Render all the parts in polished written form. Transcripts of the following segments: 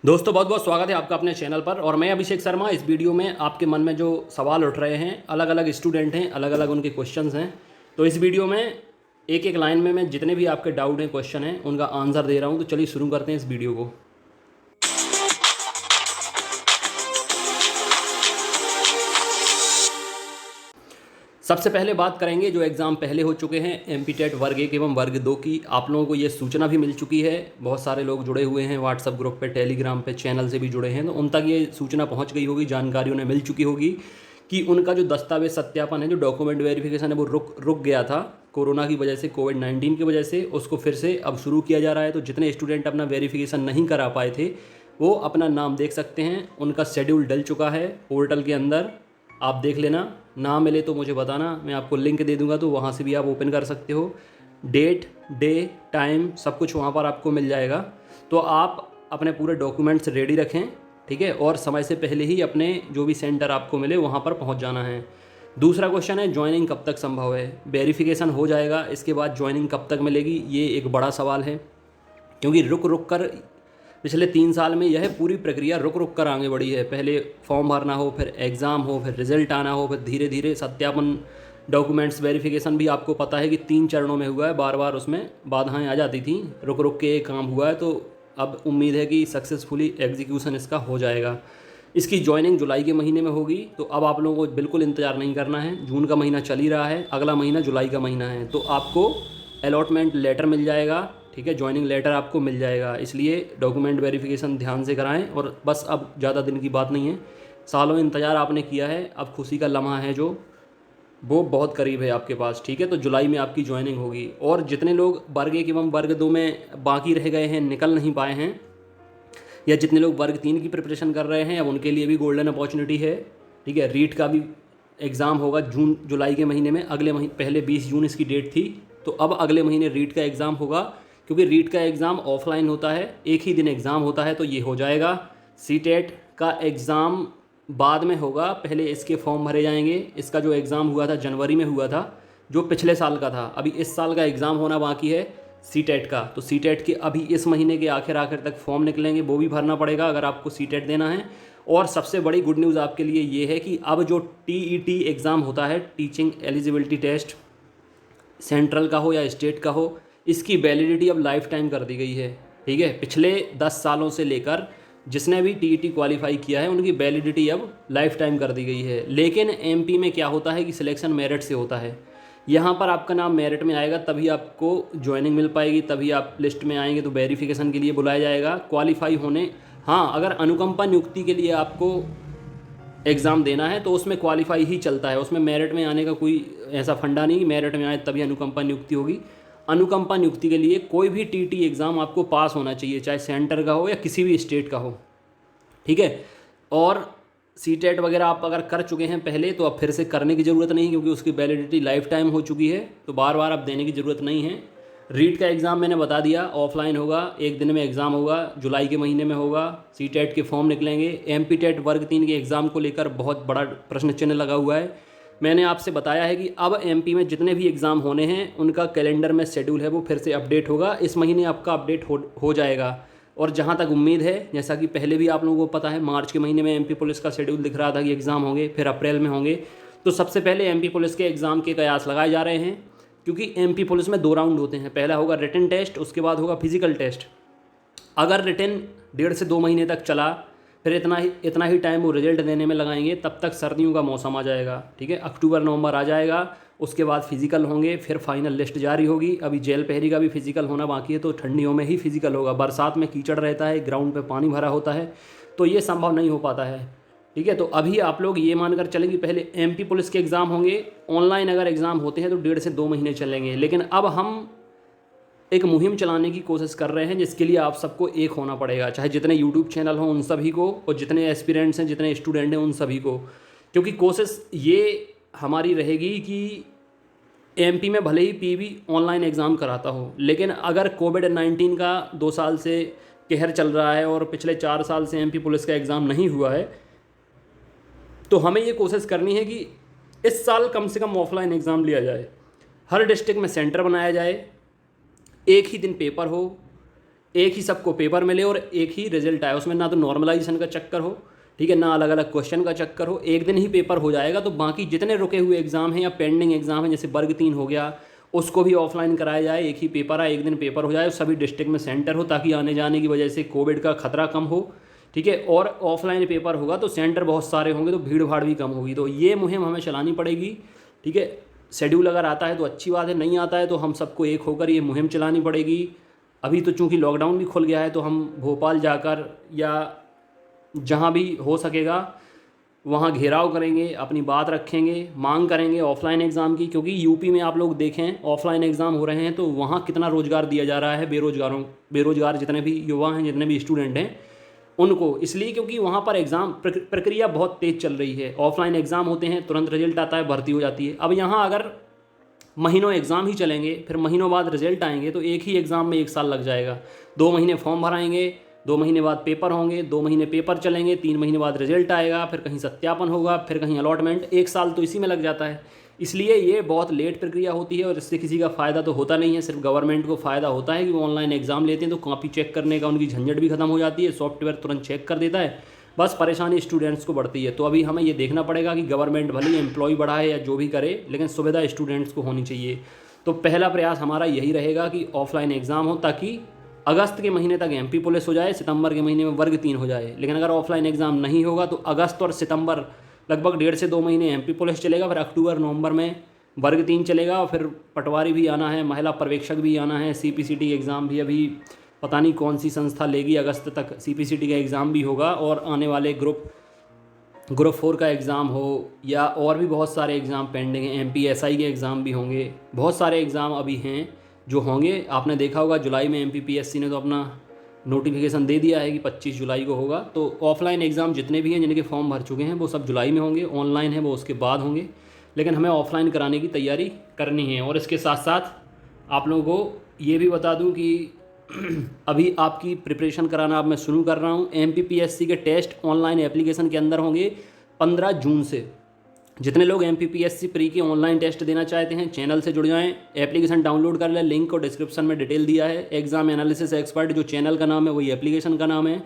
दोस्तों बहुत बहुत स्वागत है आपका अपने चैनल पर। और मैं अभिषेक शर्मा। इस वीडियो में आपके मन में जो सवाल उठ रहे हैं, अलग अलग स्टूडेंट हैं, अलग अलग उनके क्वेश्चंस हैं, तो इस वीडियो में एक एक लाइन में मैं जितने भी आपके डाउट हैं, क्वेश्चन हैं, उनका आंसर दे रहा हूं। तो चलिए शुरू करते हैं इस वीडियो को। सबसे पहले बात करेंगे जो एग्ज़ाम पहले हो चुके हैं, एमपी टेट वर्ग 1 एवं वर्ग 2 की। आप लोगों को ये सूचना भी मिल चुकी है, बहुत सारे लोग जुड़े हुए हैं व्हाट्सएप ग्रुप पे, टेलीग्राम पे, चैनल से भी जुड़े हैं, तो उन तक ये सूचना पहुंच गई होगी, जानकारी उन्हें मिल चुकी होगी कि उनका जो दस्तावेज सत्यापन है, जो डॉक्यूमेंट वेरिफिकेशन है, वो रुक गया था कोरोना की वजह से, कोविड-19 की वजह से। उसको फिर से अब शुरू किया जा रहा है। तो जितने स्टूडेंट अपना वेरिफिकेशन नहीं करा पाए थे, वो अपना नाम देख सकते हैं। उनका शेड्यूल डल चुका है पोर्टल के अंदर, आप देख लेना। ना मिले तो मुझे बताना, मैं आपको लिंक दे दूंगा, तो वहाँ से भी आप ओपन कर सकते हो। डेट, डे, टाइम सब कुछ वहाँ पर आपको मिल जाएगा। तो आप अपने पूरे डॉक्यूमेंट्स रेडी रखें, ठीक है, और समय से पहले ही अपने जो भी सेंटर आपको मिले वहाँ पर पहुँच जाना है। दूसरा क्वेश्चन है, ज्वाइनिंग कब तक संभव है? वेरिफिकेशन हो जाएगा, इसके बाद ज्वाइनिंग कब तक मिलेगी, ये एक बड़ा सवाल है, क्योंकि रुक रुक कर पिछले 3 साल में यह पूरी प्रक्रिया रुक रुक कर आगे बढ़ी है। पहले फॉर्म भरना हो, फिर एग्ज़ाम हो, फिर रिजल्ट आना हो, फिर धीरे धीरे सत्यापन, डॉक्यूमेंट्स वेरिफिकेशन भी आपको पता है कि 3 चरणों में हुआ है। बार बार उसमें बाधाएं आ जाती थी, रुक रुक के काम हुआ है। तो अब उम्मीद है कि सक्सेसफुली एग्जीक्यूशन इसका हो जाएगा। इसकी ज्वाइनिंग जुलाई के महीने में होगी। तो अब आप लोगों को बिल्कुल इंतज़ार नहीं करना है, जून का महीना चल ही रहा है, अगला महीना जुलाई का महीना है, तो आपको अलॉटमेंट लेटर मिल जाएगा, ठीक है, ज्वाइनिंग लेटर आपको मिल जाएगा। इसलिए डॉक्यूमेंट वेरिफिकेशन ध्यान से कराएं। और बस अब ज़्यादा दिन की बात नहीं है, सालों इंतज़ार आपने किया है, अब खुशी का लम्हा है जो वो बहुत करीब है आपके पास, ठीक है। तो जुलाई में आपकी ज्वाइनिंग होगी। और जितने लोग वर्ग 1 एवं वर्ग 2 में बाकी रह गए हैं, निकल नहीं पाए हैं, या जितने लोग वर्ग 3 की प्रिपरेशन कर रहे हैं, अब उनके लिए भी गोल्डन अपॉर्चुनिटी है, ठीक है। रीट का भी एग्ज़ाम होगा जुलाई के महीने में, अगले महीने, पहले 20 जून इसकी डेट थी, तो अब अगले महीने रीट का एग्ज़ाम होगा। क्योंकि रीट का एग्ज़ाम ऑफलाइन होता है, एक ही दिन एग्ज़ाम होता है, तो ये हो जाएगा। सीटेट का एग्ज़ाम बाद में होगा, पहले इसके फॉर्म भरे जाएंगे। इसका जो एग्ज़ाम हुआ था जनवरी में हुआ था, जो पिछले साल का था, अभी इस साल का एग्ज़ाम होना बाकी है सीटेट का। तो सीटेट के अभी इस महीने के आखिर तक फॉर्म निकलेंगे, वो भी भरना पड़ेगा अगर आपको सीटेट देना है। और सबसे बड़ी गुड न्यूज़ आपके लिए ये है कि अब जो टीईटी एग्ज़ाम होता है, टीचिंग एलिजिबिलिटी टेस्ट, सेंट्रल का हो या स्टेट का हो, इसकी वैलिडिटी अब लाइफ टाइम कर दी गई है, ठीक है। पिछले 10 सालों से लेकर जिसने भी टीईटी क्वालिफाई किया है, उनकी वैलिडिटी अब लाइफ टाइम कर दी गई है। लेकिन एमपी में क्या होता है कि सिलेक्शन मेरिट से होता है। यहाँ पर आपका नाम मेरिट में आएगा तभी आपको ज्वाइनिंग मिल पाएगी, तभी आप लिस्ट में आएंगे, तो वेरिफिकेशन के लिए बुलाया जाएगा। क्वालिफाई होने, हाँ, अगर अनुकंपा नियुक्ति के लिए आपको एग्ज़ाम देना है तो उसमें क्वालिफाई ही चलता है, उसमें मेरिट में आने का कोई ऐसा फंडा नहीं, मेरिट में आए तभी अनुकंपा नियुक्ति होगी। अनुकंपा नियुक्ति के लिए कोई भी टीटी एग्ज़ाम आपको पास होना चाहिए, चाहे सेंटर का हो या किसी भी स्टेट का हो, ठीक है। और सीटेट वगैरह आप अगर कर चुके हैं पहले, तो अब फिर से करने की ज़रूरत नहीं, क्योंकि उसकी वैलिडिटी लाइफ टाइम हो चुकी है, तो बार बार अब देने की ज़रूरत नहीं है। रीट का एग्ज़ाम मैंने बता दिया, ऑफलाइन होगा, एक दिन में एग्ज़ाम होगा, जुलाई के महीने में होगा। सीटेट के फॉर्म निकलेंगे। एमपी टेट वर्ग 3 के एग्ज़ाम को लेकर बहुत बड़ा प्रश्न चिन्ह लगा हुआ है। मैंने आपसे बताया है कि अब एमपी में जितने भी एग्ज़ाम होने हैं, उनका कैलेंडर में शेड्यूल है, वो फिर से अपडेट होगा। इस महीने आपका अपडेट हो जाएगा। और जहाँ तक उम्मीद है, जैसा कि पहले भी आप लोगों को पता है, मार्च के महीने में एमपी पुलिस का शेड्यूल दिख रहा था कि एग्ज़ाम होंगे, फिर अप्रैल में होंगे। तो सबसे पहले एमपी पुलिस के एग्ज़ाम के कयास लगाए जा रहे हैं, क्योंकि एमपी पुलिस में 2 राउंड होते हैं। पहला होगा रिटन टेस्ट, उसके बाद होगा फिजिकल टेस्ट। अगर रिटन 1.5 से 2 महीने तक चला, फिर इतना ही टाइम वो रिजल्ट देने में लगाएंगे, तब तक सर्दियों का मौसम आ जाएगा, ठीक है, अक्टूबर नवंबर आ जाएगा। उसके बाद फिजिकल होंगे, फिर फाइनल लिस्ट जारी होगी। अभी जेल पहरी का भी फिजिकल होना बाकी है, तो ठंडियों में ही फिजिकल होगा। बरसात में कीचड़ रहता है, ग्राउंड पे पानी भरा होता है, तो ये संभव नहीं हो पाता है, ठीक है। तो अभी आप लोग ये मानकर चलें कि पहले एमपी पुलिस के एग्ज़ाम होंगे। ऑनलाइन अगर एग्ज़ाम होते हैं तो 1.5 से 2 महीने चलेंगे। लेकिन अब हम एक मुहिम चलाने की कोशिश कर रहे हैं, जिसके लिए आप सबको एक होना पड़ेगा, चाहे जितने यूट्यूब चैनल हों उन सभी को, और जितने एस्पिरेंट्स हैं, जितने स्टूडेंट हैं, उन सभी को। क्योंकि कोशिश ये हमारी रहेगी कि एमपी में भले ही पीवी ऑनलाइन एग्ज़ाम कराता हो, लेकिन अगर कोविड-19 का 2 साल से कहर चल रहा है और पिछले 4 साल से एमपी पुलिस का एग्ज़ाम नहीं हुआ है, तो हमें ये कोशिश करनी है कि इस साल कम से कम ऑफलाइन एग्ज़ाम लिया जाए, हर डिस्ट्रिक्ट में सेंटर बनाया जाए, एक ही दिन पेपर हो, एक ही सबको पेपर मिले और एक ही रिजल्ट आए, उसमें ना तो नॉर्मलाइजेशन का चक्कर हो, ठीक है, ना अलग अलग क्वेश्चन का चक्कर हो, एक दिन ही पेपर हो जाएगा। तो बाकी जितने रुके हुए एग्ज़ाम हैं या पेंडिंग एग्ज़ाम हैं, जैसे वर्ग 3 हो गया, उसको भी ऑफलाइन कराया जाए, एक ही पेपर आए, एक दिन पेपर हो जाए, सभी डिस्ट्रिक्ट में सेंटर हो, ताकि आने जाने की वजह से कोविड का खतरा कम हो, ठीक है। और ऑफलाइन पेपर होगा तो सेंटर बहुत सारे होंगे तो भीड़ भाड़ भी कम होगी। तो ये मुहिम हमें चलानी पड़ेगी, ठीक है। शेड्यूल अगर आता है तो अच्छी बात है, नहीं आता है तो हम सबको एक होकर ये मुहिम चलानी पड़ेगी। अभी तो चूंकि लॉकडाउन भी खुल गया है तो हम भोपाल जाकर या जहाँ भी हो सकेगा वहाँ घेराव करेंगे, अपनी बात रखेंगे, मांग करेंगे ऑफलाइन एग्ज़ाम की। क्योंकि यूपी में आप लोग देखें ऑफलाइन एग्ज़ाम हो रहे हैं तो वहाँ कितना रोज़गार दिया जा रहा है बेरोज़गार जितने भी युवा हैं, जितने भी स्टूडेंट हैं उनको, इसलिए क्योंकि वहाँ पर एग्ज़ाम प्रक्रिया बहुत तेज़ चल रही है। ऑफलाइन एग्ज़ाम होते हैं, तुरंत रिजल्ट आता है, भर्ती हो जाती है। अब यहाँ अगर महीनों एग्ज़ाम ही चलेंगे, फिर महीनों बाद रिजल्ट आएंगे, तो एक ही एग्ज़ाम में 1 साल लग जाएगा। 2 महीने फॉर्म भराएंगे, 2 महीने बाद पेपर होंगे, 2 महीने पेपर चलेंगे, 3 महीने बाद रिजल्ट आएगा, फिर कहीं सत्यापन होगा, फिर कहीं अलॉटमेंट, 1 साल तो इसी में लग जाता है। इसलिए ये बहुत लेट प्रक्रिया होती है और इससे किसी का फ़ायदा तो होता नहीं है। सिर्फ गवर्नमेंट को फ़ायदा होता है कि वो ऑनलाइन एग्ज़ाम लेते हैं तो कॉपी चेक करने का उनकी झंझट भी खत्म हो जाती है, सॉफ्टवेयर तुरंत चेक कर देता है, बस परेशानी स्टूडेंट्स को बढ़ती है। तो अभी हमें ये देखना पड़ेगा कि गवर्नमेंट भले ही एम्प्लॉय बढ़ाए या जो भी करे, लेकिन सुविधा स्टूडेंट्स को होनी चाहिए। तो पहला प्रयास हमारा यही रहेगा कि ऑफलाइन एग्ज़ाम हो, ताकि अगस्त के महीने तक एमपी पुलिस हो जाए, सितंबर के महीने में वर्ग 3 हो जाए। लेकिन अगर ऑफलाइन एग्ज़ाम नहीं होगा तो अगस्त और सितंबर लगभग 1.5 से 2 महीने एमपी पुलिस चलेगा, फिर अक्टूबर नवंबर में वर्ग 3 चलेगा, और फिर पटवारी भी आना है, महिला पर्यवेक्षक भी आना है, सीपीसीटी एग्ज़ाम भी अभी पता नहीं कौन सी संस्था लेगी, अगस्त तक सीपीसीटी का एग्ज़ाम भी होगा। और आने वाले ग्रुप 4 का एग्ज़ाम हो या और भी बहुत सारे एग्ज़ाम पेंडिंग हैं, एमपीएसआई के एग्ज़ाम भी होंगे, बहुत सारे एग्ज़ाम अभी हैं जो होंगे। आपने देखा होगा जुलाई में एमपीपीएससी ने तो अपना नोटिफिकेशन दे दिया है कि 25 जुलाई को होगा। तो ऑफलाइन एग्ज़ाम जितने भी हैं जिनके फॉर्म भर चुके हैं वो सब जुलाई में होंगे, ऑनलाइन है वो उसके बाद होंगे, लेकिन हमें ऑफलाइन कराने की तैयारी करनी है। और इसके साथ साथ आप लोगों को ये भी बता दूं कि अभी आपकी प्रिपरेशन कराना अब मैं शुरू कर रहा हूँ। एमपीपीएससी के टेस्ट ऑनलाइन एप्लीकेशन के अंदर होंगे 15 जून से। जितने लोग एमपीपीएससी प्री के ऑनलाइन टेस्ट देना चाहते हैं चैनल से जुड़ जाएं, एप्लीकेशन डाउनलोड कर लें, लिंक को डिस्क्रिप्शन में डिटेल दिया है। एग्जाम एनालिसिस एक्सपर्ट जो चैनल का नाम है वही एप्लीकेशन का नाम है,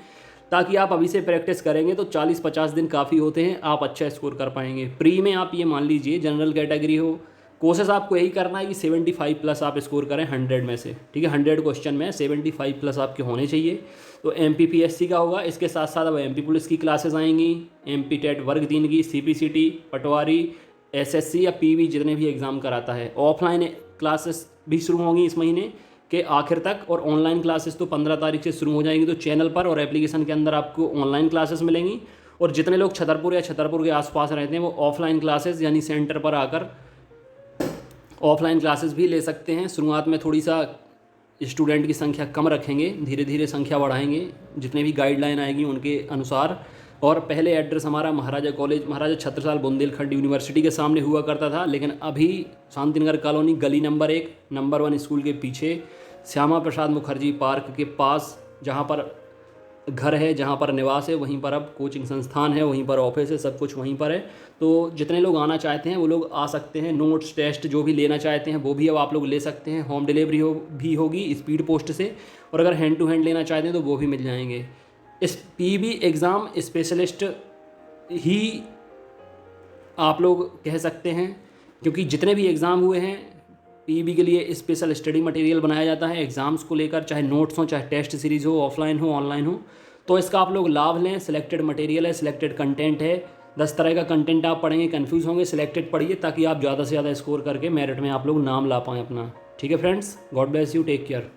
ताकि आप अभी से प्रैक्टिस करेंगे तो 40-50 दिन काफ़ी होते हैं, आप अच्छा स्कोर कर पाएंगे। प्री में आप ये मान लीजिए जनरल कैटेगरी हो, कोशिश आपको यही करना है कि 75 प्लस आप स्कोर करें 100 में से, ठीक है। 100 क्वेश्चन में 75 प्लस आपके होने चाहिए। तो एमपीपीएससी का होगा। इसके साथ साथ अब एमपी पुलिस की क्लासेस आएंगी, एमपी टेट वर्ग 3 की, सीपीसीटी, पटवारी, एसएससी या पीवी जितने भी एग्ज़ाम कराता है। ऑफलाइन क्लासेस भी शुरू होंगी इस महीने के आखिर तक, और ऑनलाइन क्लासेस तो 15 तारीख से शुरू हो जाएंगी। तो चैनल पर और एप्लीकेशन के अंदर आपको ऑनलाइन क्लासेस मिलेंगी, और जितने लोग छतरपुर या छतरपुर के आसपास रहते हैं वो ऑफलाइन क्लासेस यानी सेंटर पर आकर ऑफलाइन क्लासेस भी ले सकते हैं। शुरुआत में थोड़ी सा स्टूडेंट की संख्या कम रखेंगे, धीरे धीरे संख्या बढ़ाएंगे जितने भी गाइडलाइन आएगी उनके अनुसार। और पहले एड्रेस हमारा महाराजा कॉलेज, महाराजा छत्रसाल बुंदेलखंड यूनिवर्सिटी के सामने हुआ करता था, लेकिन अभी शांतिनगर कॉलोनी गली नंबर 1 नंबर 1 स्कूल के पीछे श्यामा प्रसाद मुखर्जी पार्क के पास जहाँ पर घर है, जहाँ पर निवास है, वहीं पर अब कोचिंग संस्थान है, वहीं पर ऑफिस है, सब कुछ वहीं पर है। तो जितने लोग आना चाहते हैं वो लोग आ सकते हैं। नोट्स टेस्ट जो भी लेना चाहते हैं वो भी अब आप लोग ले सकते हैं। होम डिलीवरी भी होगी स्पीड पोस्ट से, और अगर हैंड टू हैंड लेना चाहते हैं तो वो भी मिल जाएंगे। इस पीबी एग्ज़ाम स्पेशलिस्ट ही आप लोग कह सकते हैं, क्योंकि जितने भी एग्ज़ाम हुए हैं पीबी के लिए स्पेशल स्टडी मटेरियल बनाया जाता है एग्ज़ाम्स को लेकर, चाहे नोट्स हो, चाहे टेस्ट सीरीज़ हो, ऑफलाइन हो, ऑनलाइन हो। तो इसका आप लोग लाभ लें। सिलेक्टेड मटेरियल है, सिलेक्टेड कंटेंट है, 10 तरह का कंटेंट आप पढ़ेंगे, कंफ्यूज होंगे, सिलेक्टेड पढ़िए ताकि आप ज़्यादा से ज़्यादा स्कोर करके मेरिट में आप लोग नाम ला पाएँ अपना। ठीक है friends, God bless you, take care.